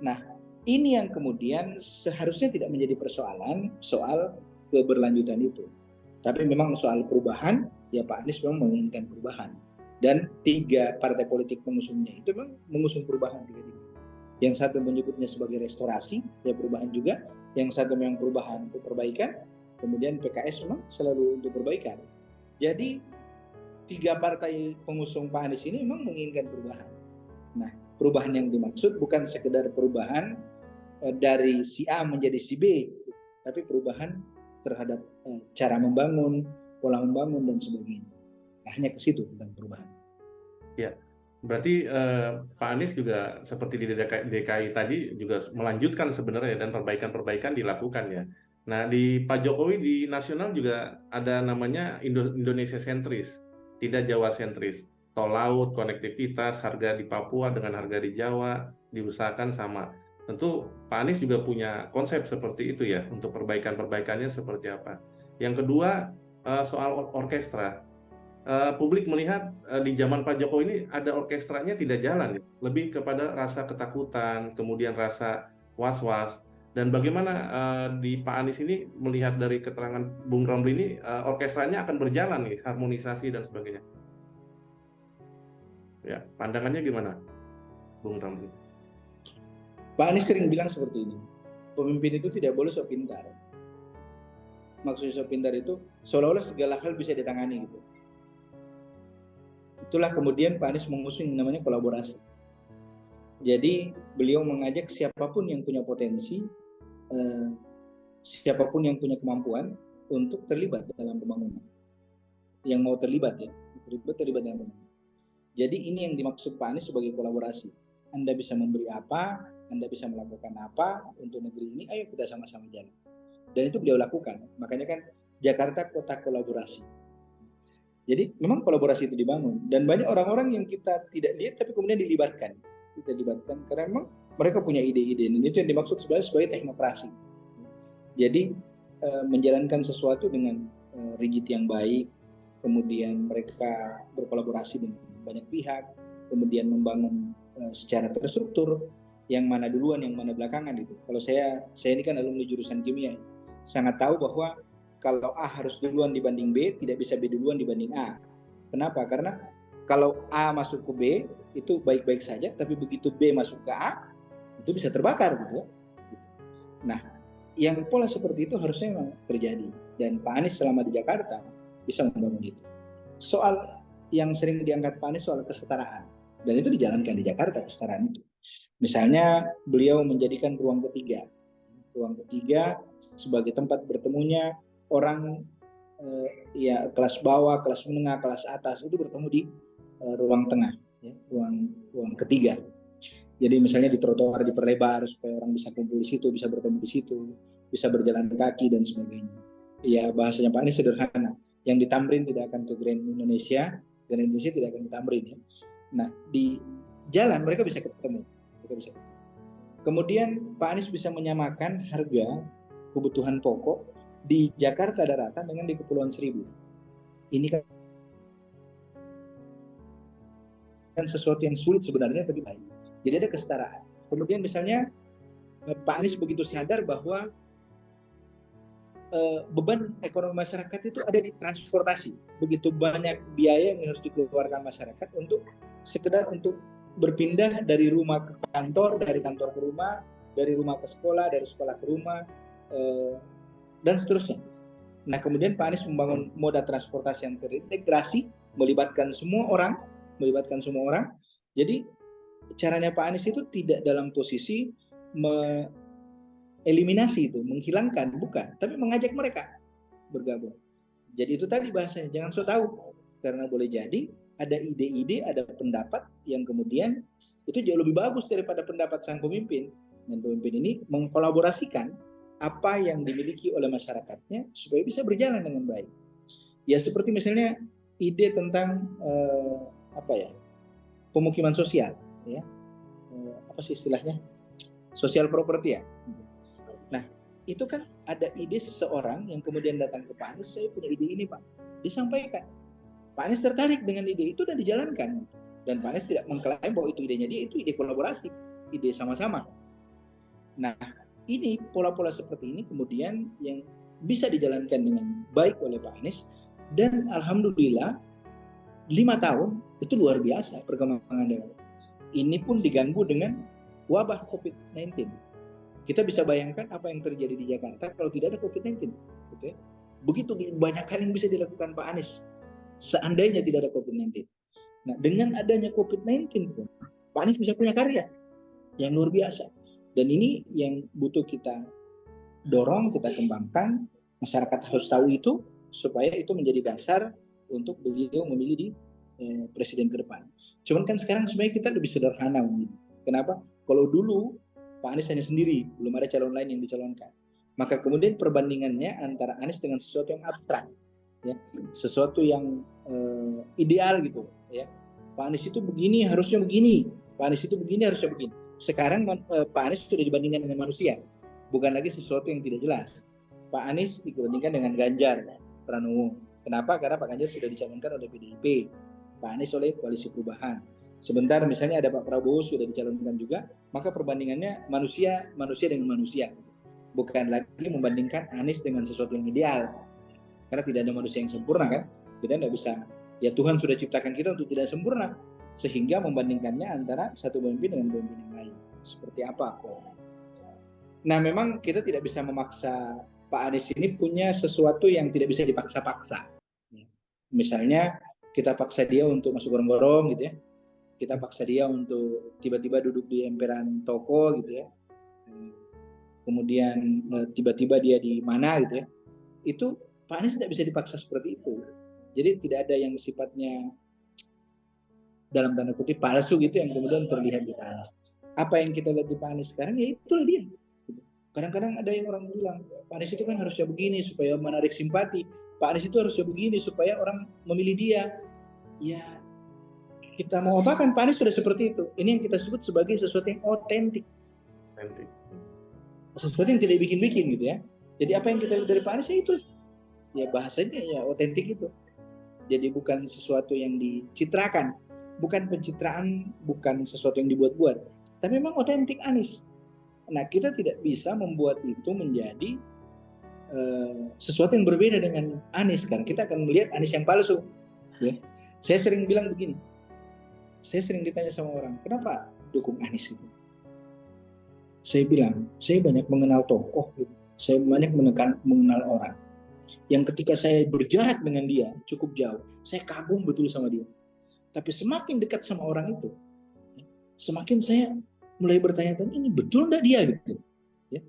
Nah, ini yang kemudian seharusnya tidak menjadi persoalan soal keberlanjutan itu. Tapi memang soal perubahan, ya Pak Anies memang menginginkan perubahan. Dan 3 partai politik pengusungnya itu memang mengusung perubahan tiga-tiga. Yang satu menyebutnya sebagai restorasi, ya perubahan juga. Yang satu memang perubahan untuk perbaikan. Kemudian PKS memang selalu untuk perbaikan. Jadi 3 partai pengusung Pak Anies ini memang menginginkan perubahan. Nah, perubahan yang dimaksud bukan sekedar perubahan dari si A menjadi si B, tapi perubahan terhadap cara membangun, pola membangun dan sebagainya. Nah, hanya ke situ tentang perubahan. Ya, berarti Pak Anies juga seperti di DKI tadi juga melanjutkan sebenarnya dan perbaikan-perbaikan dilakukan ya. Nah, di Pak Jokowi di nasional juga ada namanya Indonesia sentris, tidak Jawa sentris. Tol laut, konektivitas, harga di Papua dengan harga di Jawa diusahakan sama. Tentu Pak Anies juga punya konsep seperti itu ya, untuk perbaikan-perbaikannya seperti apa. Yang kedua, soal orkestra. Publik melihat di zaman Pak Jokowi ini ada orkestranya tidak jalan, ya. Lebih kepada rasa ketakutan, kemudian rasa was-was. Dan bagaimana di Pak Anies ini melihat dari keterangan Bung Romli ini orkestranya akan berjalan nih, harmonisasi dan sebagainya. Ya, pandangannya gimana, Bung Romli? Pak Anies sering bilang seperti ini, pemimpin itu tidak boleh sok pintar. Maksudnya sok pintar itu seolah-olah segala hal bisa ditangani gitu. Itulah kemudian Pak Anies mengusung yang namanya kolaborasi. Jadi beliau mengajak siapapun yang punya potensi, siapapun yang punya kemampuan untuk terlibat dalam pembangunan. Yang mau terlibat ya, terlibat dalam pembangunan. Jadi ini yang dimaksud Pak Anies sebagai kolaborasi. Anda bisa memberi apa, Anda bisa melakukan apa untuk negeri ini, ayo kita sama-sama jalan. Dan itu beliau lakukan. Makanya kan Jakarta kota kolaborasi. Jadi memang kolaborasi itu dibangun dan banyak orang-orang yang kita tidak lihat tapi kemudian dilibatkan. Kita libatkan karena memang mereka punya ide-ide dan itu yang dimaksud sebagai teknokrasi. Jadi menjalankan sesuatu dengan rigid yang baik, kemudian mereka berkolaborasi dengan banyak pihak, kemudian membangun secara terstruktur yang mana duluan, yang mana belakangan itu. Kalau saya ini kan alumni jurusan kimia, sangat tahu bahwa kalau A harus duluan dibanding B, tidak bisa B duluan dibanding A. Kenapa? Karena kalau A masuk ke B, itu baik-baik saja, tapi begitu B masuk ke A, itu bisa terbakar gitu. Nah, yang pola seperti itu harusnya memang terjadi. Dan Pak Anies selama di Jakarta bisa membangun itu. Soal yang sering diangkat Pak Anies soal kesetaraan. Dan itu dijalankan di Jakarta, kesetaraan itu. Misalnya beliau menjadikan ruang ketiga. Ruang ketiga sebagai tempat bertemunya orang ya kelas bawah, kelas menengah, kelas atas itu bertemu di ruang tengah, ya, ruang ketiga. Jadi misalnya di trotoar diperlebar supaya orang bisa kumpul di situ, bisa bertemu di situ, bisa berjalan kaki dan sebagainya. Ya bahasanya Pak Anies sederhana. Yang di Tamrin tidak akan ke Grand Indonesia, Grand Indonesia tidak akan ke Tamrin. Ya. Nah di jalan mereka bisa ketemu. Kemudian Pak Anies bisa menyamakan harga kebutuhan pokok di Jakarta daratan dengan di Kepulauan Seribu. Ini kan sesuatu yang sulit sebenarnya tapi baik. Jadi ada kesetaraan. Kemudian misalnya Pak Anies begitu sadar bahwa beban ekonomi masyarakat itu ada di transportasi. Begitu banyak biaya yang harus dikeluarkan masyarakat untuk sekedar untuk berpindah dari rumah ke kantor, dari kantor ke rumah, dari rumah ke sekolah, dari sekolah ke rumah, dan seterusnya. Nah kemudian Pak Anies membangun moda transportasi yang terintegrasi, melibatkan semua orang. Jadi caranya Pak Anies itu tidak dalam posisi eliminasi itu, menghilangkan, bukan, tapi mengajak mereka bergabung. Jadi itu tadi bahasanya, jangan so tahu, karena boleh jadi ada ide-ide, ada pendapat yang kemudian itu jauh lebih bagus daripada pendapat sang pemimpin. Dan pemimpin ini mengkolaborasikan apa yang dimiliki oleh masyarakatnya supaya bisa berjalan dengan baik. Ya seperti misalnya ide tentang pemukiman sosial, ya apa sih istilahnya, sosial property ya. Nah itu kan ada ide seseorang yang kemudian datang ke Pak Anies, saya punya ide ini Pak, disampaikan. Pak Anies tertarik dengan ide itu dan dijalankan. Dan Pak Anies tidak mengklaim bahwa itu idenya dia, itu ide kolaborasi, ide sama-sama. Nah ini pola-pola seperti ini kemudian yang bisa dijalankan dengan baik oleh Pak Anies, dan alhamdulillah 5 tahun itu luar biasa perkembangan daerah. Ini pun diganggu dengan wabah COVID-19. Kita bisa bayangkan apa yang terjadi di Jakarta kalau tidak ada COVID-19. Gitu ya. Begitu banyak hal yang bisa dilakukan Pak Anies seandainya tidak ada COVID-19. Nah dengan adanya COVID-19 pun Pak Anies bisa punya karya yang luar biasa. Dan ini yang butuh kita dorong, kita kembangkan. Masyarakat harus tahu itu supaya itu menjadi dasar untuk beliau memilih di presiden ke depan. Cuman kan sekarang sebenarnya kita lebih sederhana memilih. Kenapa? Kalau dulu Pak Anies hanya sendiri, belum ada calon lain yang dicalonkan. Maka kemudian perbandingannya antara Anies dengan sesuatu yang abstrak, ya, sesuatu yang ideal gitu. Ya. Pak Anies itu begini, harusnya begini. Pak Anies itu begini, harusnya begini. Sekarang Pak Anies sudah dibandingkan dengan manusia, bukan lagi sesuatu yang tidak jelas. Pak Anies dibandingkan dengan Ganjar Pranowo. Kenapa? Karena Pak Ganjar sudah dicalonkan oleh PDIP, Pak Anies oleh Koalisi Perubahan. Sebentar misalnya ada Pak Prabowo sudah dicalonkan juga, maka perbandingannya manusia dengan manusia, bukan lagi membandingkan Anies dengan sesuatu yang ideal, karena tidak ada manusia yang sempurna kan. Kita tidak bisa, ya Tuhan sudah ciptakan kita untuk tidak sempurna, sehingga membandingkannya antara satu pemimpin dengan pemimpin yang lain seperti apa. Nah memang kita tidak bisa memaksa Pak Anies ini punya sesuatu yang tidak bisa dipaksa-paksa. Misalnya kita paksa dia untuk masuk gorong-gorong gitu ya, kita paksa dia untuk tiba-tiba duduk di emperan toko gitu ya, kemudian tiba-tiba dia di mana gitu ya, itu Pak Anies tidak bisa dipaksa seperti itu. Jadi tidak ada yang sifatnya dalam tanda kutip palsu gitu yang kemudian terlihat di Pak Anies. Apa yang kita lihat di Pak Anies sekarang ya itulah dia. Kadang-kadang ada yang orang bilang Pak Anies itu kan harusnya begini supaya menarik simpati, Pak Anies itu harusnya begini supaya orang memilih dia. Ya kita mau apa kan, Pak Anies sudah seperti itu. Ini yang kita sebut sebagai sesuatu yang otentik, sesuatu yang tidak bikin-bikin gitu ya. Jadi apa yang kita lihat dari Pak Anies ya itu, ya bahasanya ya otentik itu. Jadi bukan sesuatu yang dicitrakan, bukan pencitraan, bukan sesuatu yang dibuat-buat, tapi memang otentik Anies. Nah kita tidak bisa membuat itu menjadi sesuatu yang berbeda dengan Anies, kan kita akan melihat Anies yang palsu ya. Saya sering bilang begini, saya sering ditanya sama orang, kenapa dukung Anies itu? Saya bilang, saya banyak mengenal tokoh gitu. Saya banyak mengenal orang yang ketika saya berjarak dengan dia cukup jauh, saya kagum betul sama dia. Tapi semakin dekat sama orang itu, semakin saya mulai bertanya-tanya, ini betul enggak dia gitu ya.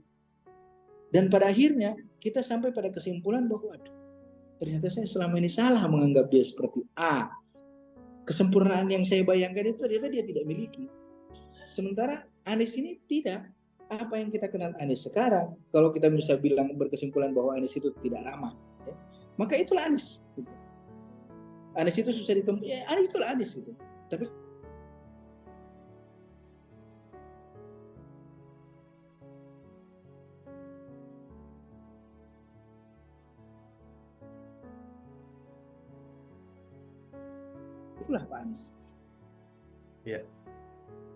Dan pada akhirnya kita sampai pada kesimpulan bahwa aduh, ternyata saya selama ini salah menganggap dia seperti A. Kesempurnaan yang saya bayangkan itu ternyata dia tidak miliki. Sementara Anies ini tidak. Apa yang kita kenal Anies sekarang, kalau kita bisa bilang berkesimpulan bahwa Anies itu tidak ramah ya, maka itulah Anies. Anies itu susah ditemui, ya Anies itulah Anies gitu. Tapi itulah Pak Anies. Ya,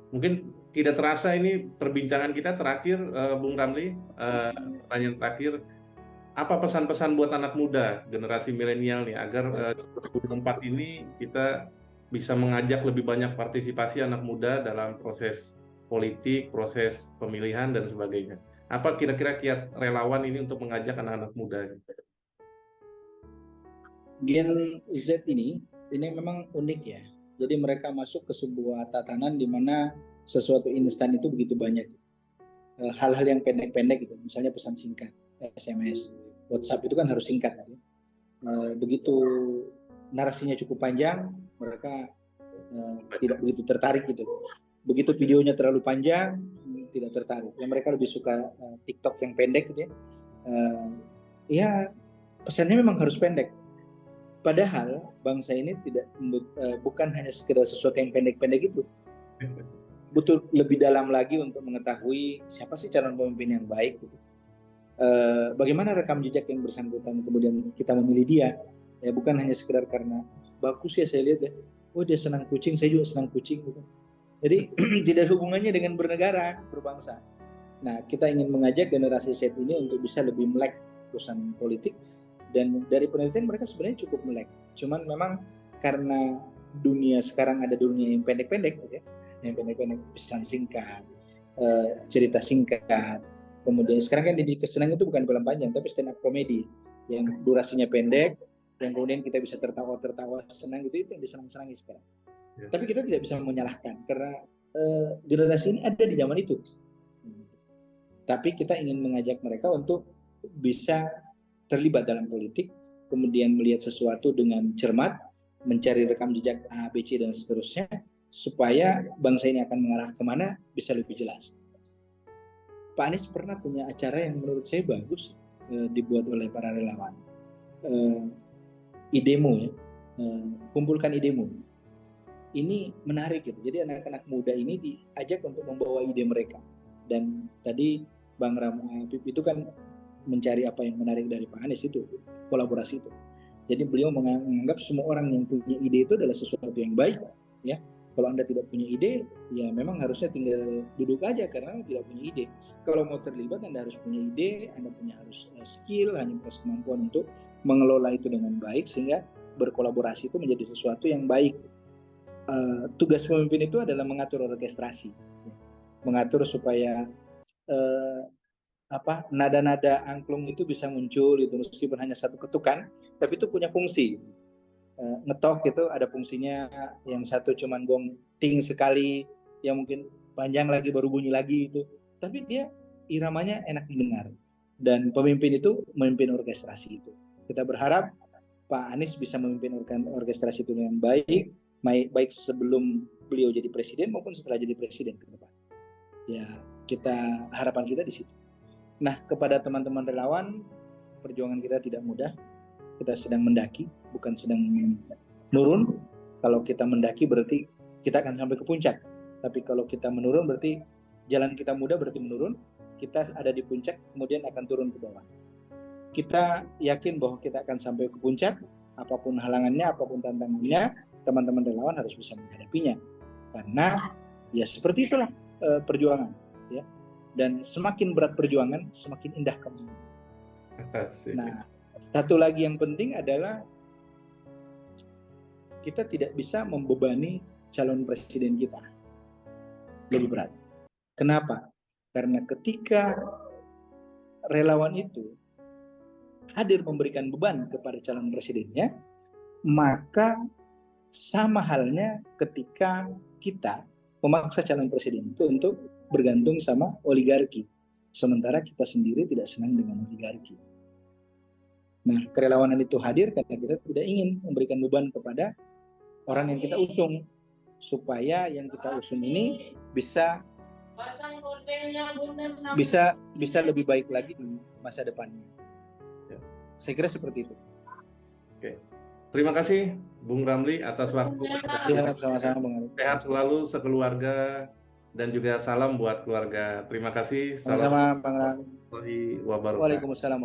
mungkin tidak terasa ini perbincangan kita terakhir, Bung Ramli. Pertanyaan terakhir, apa pesan-pesan buat anak muda generasi milenial nih agar 2024 ini kita bisa mengajak lebih banyak partisipasi anak muda dalam proses politik, proses pemilihan dan sebagainya. Apa kira-kira kiat relawan ini untuk mengajak anak-anak muda? Gen Z ini memang unik ya. Jadi mereka masuk ke sebuah tatanan di mana sesuatu instan itu begitu banyak. Hal-hal yang pendek-pendek gitu, misalnya pesan singkat, SMS, WhatsApp itu kan harus singkat. Gitu. Begitu narasinya cukup panjang, mereka tidak begitu tertarik gitu. Begitu videonya terlalu panjang, tidak tertarik. Ya, mereka lebih suka TikTok yang pendek gitu ya. Ya pesannya memang harus pendek. Padahal bangsa ini bukan hanya sekedar sesuatu yang pendek-pendek itu. Butuh lebih dalam lagi untuk mengetahui siapa sih calon pemimpin yang baik. Gitu. Bagaimana rekam jejak yang bersangkutan, kemudian kita memilih dia. Ya bukan hanya sekedar karena bagus ya saya lihat ya. Oh dia senang kucing, saya juga senang kucing. Gitu. Jadi tidak ada hubungannya dengan bernegara, berbangsa. Nah kita ingin mengajak generasi Z ini untuk bisa lebih melek urusan politik. Dan dari penelitian mereka sebenarnya cukup melek. Cuman memang karena dunia sekarang ada dunia yang pendek-pendek, gitu ya, yang pendek-pendek, pesan singkat, cerita singkat. Kemudian sekarang kan di kesenangan itu bukan film panjang, tapi stand up comedy yang durasinya pendek, yang kemudian kita bisa tertawa senang gitu, itu yang disenang-senangi sekarang. Ya. Tapi kita tidak bisa menyalahkan karena generasi ini ada di zaman itu. Tapi kita ingin mengajak mereka untuk bisa terlibat dalam politik, kemudian melihat sesuatu dengan cermat, mencari rekam jejak A, B, C, dan seterusnya, supaya bangsa ini akan mengarah kemana bisa lebih jelas. Pak Anies pernah punya acara yang menurut saya bagus, dibuat oleh para relawan. Idemu ya, kumpulkan idemu. ini menarik gitu. Jadi anak-anak muda ini diajak untuk membawa ide mereka. Dan tadi Bang Apip itu kan mencari apa yang menarik dari Pak Anies itu, kolaborasi itu. Jadi beliau menganggap semua orang yang punya ide itu adalah sesuatu yang baik, ya. Kalau Anda tidak punya ide, ya memang harusnya tinggal duduk aja karena Anda tidak punya ide. Kalau mau terlibat, Anda harus punya ide, Anda punya harus skill, hanya punya kemampuan untuk mengelola itu dengan baik sehingga berkolaborasi itu menjadi sesuatu yang baik. Tugas pemimpin itu adalah mengatur orkestrasi, mengatur supaya nada-nada angklung itu bisa muncul itu meskipun hanya satu ketukan, tapi itu punya fungsi. Ngetok itu ada fungsinya, yang satu cuman gong ting sekali, yang mungkin panjang lagi baru bunyi lagi itu, tapi dia iramanya enak didengar. Dan pemimpin itu memimpin orkestrasi itu. Kita berharap Pak Anies bisa memimpin orkestrasi itu dengan baik sebelum beliau jadi presiden maupun setelah jadi presiden ke depan. Ya, harapan kita di situ. Nah, kepada teman-teman relawan, perjuangan kita tidak mudah. Kita sedang mendaki, bukan sedang menurun. Kalau kita mendaki berarti kita akan sampai ke puncak. Tapi kalau kita menurun berarti jalan kita mudah, berarti menurun. Kita ada di puncak, kemudian akan turun ke bawah. Kita yakin bahwa kita akan sampai ke puncak, apapun halangannya, apapun tantangannya, teman-teman relawan harus bisa menghadapinya. Karena ya seperti itulah perjuangan, ya. Dan semakin berat perjuangan, semakin indah kemenangan. Nah, satu lagi yang penting adalah kita tidak bisa membebani calon presiden kita lebih berat. Kenapa? Karena ketika relawan itu hadir memberikan beban kepada calon presidennya, maka sama halnya ketika kita memaksa calon presiden itu untuk bergantung sama oligarki, sementara kita sendiri tidak senang dengan oligarki. Nah, kerelawanan itu hadir karena kita tidak ingin memberikan beban kepada orang yang kita usung, supaya yang kita usung ini bisa lebih baik lagi di masa depannya. Saya kira seperti itu. Oke. Terima kasih Bung Ramli atas waktu. Siap, sama-sama Bung Ali. Sehat selalu sekeluarga dan juga salam buat keluarga. Terima kasih. Sama-sama Bang Ramli. Warahmatullahi wabarakatuh. Waalaikumsalam.